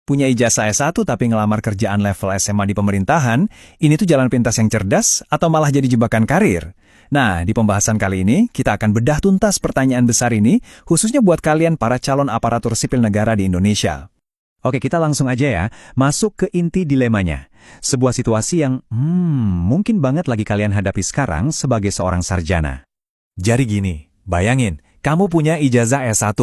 punya ijazah S1 tapi ngelamar kerjaan level SMA di pemerintahan, ini tuh jalan pintas yang cerdas atau malah jadi jebakan karir? Nah, di pembahasan kali ini, kita akan bedah tuntas pertanyaan besar ini, khususnya buat kalian para calon aparatur sipil negara di Indonesia. Oke, kita langsung aja ya, masuk ke inti dilemanya. Sebuah situasi yang, mungkin banget lagi kalian hadapi sekarang sebagai seorang sarjana. Jadi gini, bayangin, kamu punya ijazah S1,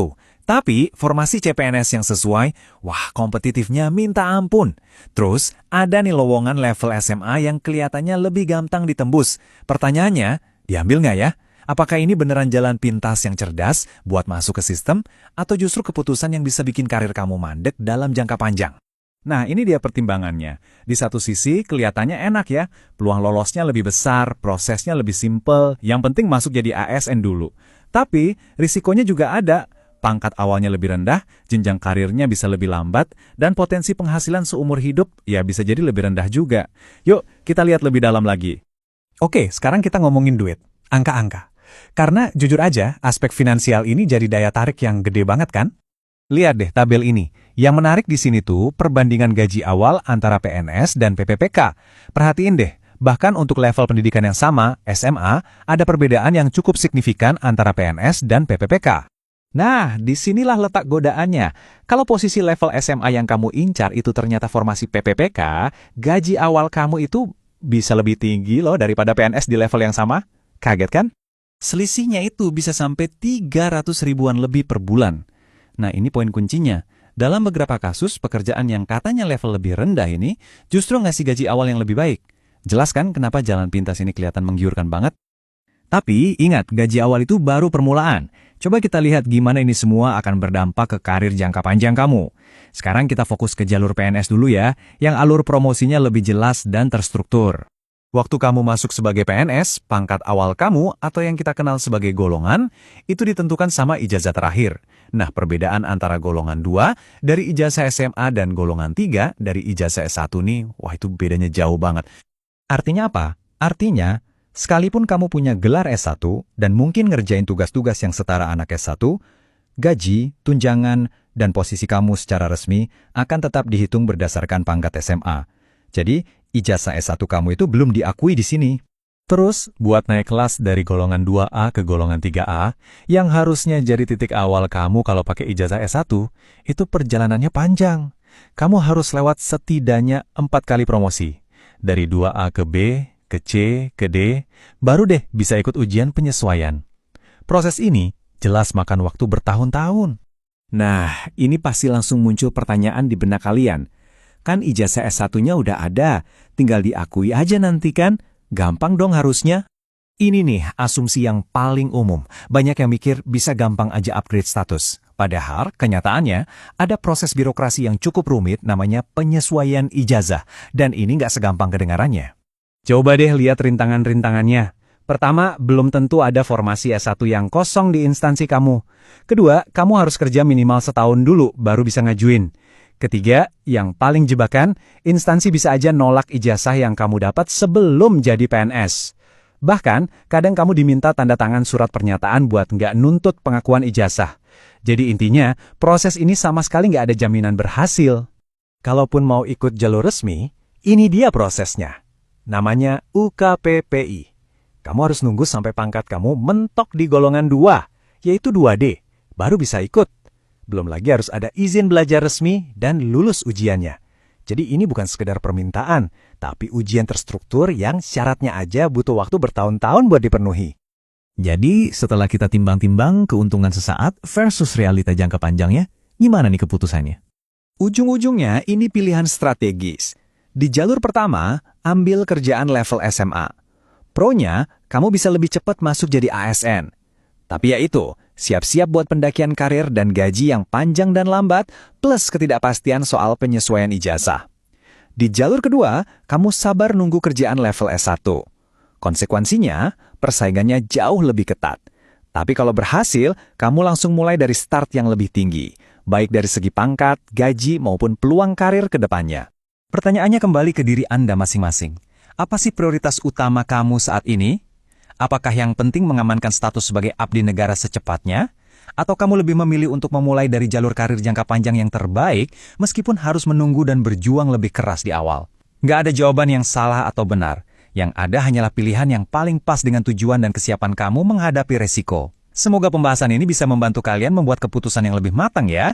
tapi formasi CPNS yang sesuai, wah kompetitifnya minta ampun. Terus ada nih lowongan level SMA yang kelihatannya lebih gampang ditembus. Pertanyaannya, diambil nggak ya? Apakah ini beneran jalan pintas yang cerdas buat masuk ke sistem, atau justru keputusan yang bisa bikin karir kamu mandek dalam jangka panjang? Nah, ini dia pertimbangannya. Di satu sisi, kelihatannya enak ya. Peluang lolosnya lebih besar, prosesnya lebih simpel, yang penting masuk jadi ASN dulu. Tapi, risikonya juga ada. Pangkat awalnya lebih rendah, jenjang karirnya bisa lebih lambat, dan potensi penghasilan seumur hidup ya bisa jadi lebih rendah juga. Yuk, kita lihat lebih dalam lagi. Oke, sekarang kita ngomongin duit, angka-angka. Karena jujur aja, aspek finansial ini jadi daya tarik yang gede banget kan? Lihat deh tabel ini. Yang menarik di sini tuh perbandingan gaji awal antara PNS dan PPPK. Perhatiin deh, bahkan untuk level pendidikan yang sama, SMA, ada perbedaan yang cukup signifikan antara PNS dan PPPK. Nah, disinilah letak godaannya. Kalau posisi level SMA yang kamu incar itu ternyata formasi PPPK, gaji awal kamu itu bisa lebih tinggi loh daripada PNS di level yang sama. Kaget kan? Selisihnya itu bisa sampai 300 ribuan lebih per bulan. Nah, ini poin kuncinya. Dalam beberapa kasus, pekerjaan yang katanya level lebih rendah ini justru ngasih gaji awal yang lebih baik. Jelas kan kenapa jalan pintas ini kelihatan menggiurkan banget? Tapi ingat, gaji awal itu baru permulaan. Coba kita lihat gimana ini semua akan berdampak ke karir jangka panjang kamu. Sekarang kita fokus ke jalur PNS dulu ya, yang alur promosinya lebih jelas dan terstruktur. Waktu kamu masuk sebagai PNS, pangkat awal kamu atau yang kita kenal sebagai golongan, itu ditentukan sama ijazah terakhir. Nah, perbedaan antara golongan 2 dari ijazah SMA dan golongan 3 dari ijazah S1 nih, wah itu bedanya jauh banget. Artinya apa? Artinya, sekalipun kamu punya gelar S1 dan mungkin ngerjain tugas-tugas yang setara anak S1, gaji, tunjangan, dan posisi kamu secara resmi akan tetap dihitung berdasarkan pangkat SMA. Jadi, ijazah S1 kamu itu belum diakui di sini. Terus, buat naik kelas dari golongan 2A ke golongan 3A, yang harusnya jadi titik awal kamu kalau pakai ijazah S1, itu perjalanannya panjang. Kamu harus lewat setidaknya 4 kali promosi. Dari 2A ke B, ke C, ke D, baru deh bisa ikut ujian penyesuaian. Proses ini jelas makan waktu bertahun-tahun. Nah, ini pasti langsung muncul pertanyaan di benak kalian. Kan ijazah S1-nya udah ada, tinggal diakui aja nanti kan? Gampang dong harusnya. Ini nih asumsi yang paling umum. Banyak yang mikir bisa gampang aja upgrade status. Padahal kenyataannya ada proses birokrasi yang cukup rumit namanya penyesuaian ijazah. Dan ini nggak segampang kedengarannya. Coba deh lihat rintangan-rintangannya. Pertama, belum tentu ada formasi S1 yang kosong di instansi kamu. Kedua, kamu harus kerja minimal setahun dulu baru bisa ngajuin. Ketiga, yang paling jebakan, instansi bisa aja nolak ijazah yang kamu dapat sebelum jadi PNS. Bahkan, kadang kamu diminta tanda tangan surat pernyataan buat nggak nuntut pengakuan ijazah. Jadi intinya, proses ini sama sekali nggak ada jaminan berhasil. Kalaupun mau ikut jalur resmi, ini dia prosesnya. Namanya UKPPI. Kamu harus nunggu sampai pangkat kamu mentok di golongan 2, yaitu 2D, baru bisa ikut. Belum lagi harus ada izin belajar resmi dan lulus ujiannya. Jadi ini bukan sekedar permintaan, tapi ujian terstruktur yang syaratnya aja butuh waktu bertahun-tahun buat dipenuhi. Jadi setelah kita timbang-timbang keuntungan sesaat versus realita jangka panjangnya, gimana nih keputusannya? Ujung-ujungnya ini pilihan strategis. Di jalur pertama, ambil kerjaan level SMA. Pro-nya, kamu bisa lebih cepat masuk jadi ASN. Tapi ya itu, siap-siap buat pendakian karir dan gaji yang panjang dan lambat, plus ketidakpastian soal penyesuaian ijazah. Di jalur kedua, kamu sabar nunggu kerjaan level S1. Konsekuensinya, persaingannya jauh lebih ketat. Tapi kalau berhasil, kamu langsung mulai dari start yang lebih tinggi, baik dari segi pangkat, gaji, maupun peluang karir ke depannya. Pertanyaannya kembali ke diri Anda masing-masing. Apa sih prioritas utama kamu saat ini? Apakah yang penting mengamankan status sebagai abdi negara secepatnya? Atau kamu lebih memilih untuk memulai dari jalur karir jangka panjang yang terbaik, meskipun harus menunggu dan berjuang lebih keras di awal? Nggak ada jawaban yang salah atau benar. Yang ada hanyalah pilihan yang paling pas dengan tujuan dan kesiapan kamu menghadapi resiko. Semoga pembahasan ini bisa membantu kalian membuat keputusan yang lebih matang ya.